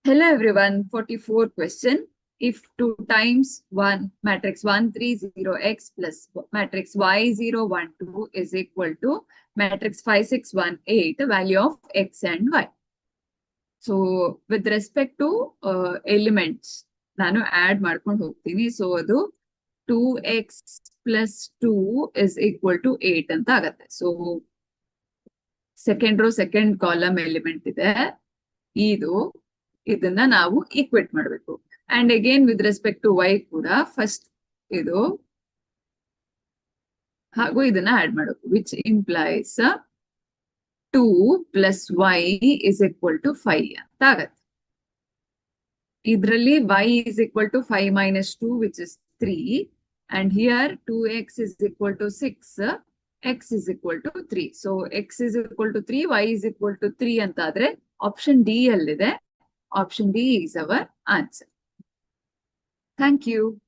Hello everyone, 44 question. If 2 times 1 matrix 130x plus matrix y012 is equal to matrix 5618, value of x and y. So with respect to elements, ನಾನು add ಮಾಡ್ಕೊಂಡು ಹೋಗ್ತೀನಿ. So ಅದು 2x plus 2 is equal to 8 ಅಂತ ಆಗತ್ತೆ. So second row second column element ಇದೆ. ಇದನ್ನ ನಾವು equate ಮಾಡಬೇಕು. And again with respect to y ಕೂಡ ಫಸ್ಟ್ ಇದು ಹಾಗೂ ಇದನ್ನ ಆಡ್ ಮಾಡಬೇಕು, which implies 2 plus y is equal to 5 ಅಂತ ಆಗತ್ತೆ. ಇದರಲ್ಲಿ y is equal to 5 minus 2 which is 3 and here 2x is equal to 6, x is equal to 3. So x is equal to 3, y is equal to 3 ಅಂತ ಆದ್ರೆ option D ಅಲ್ಲಿದೆ. Option D is our answer. Thank you.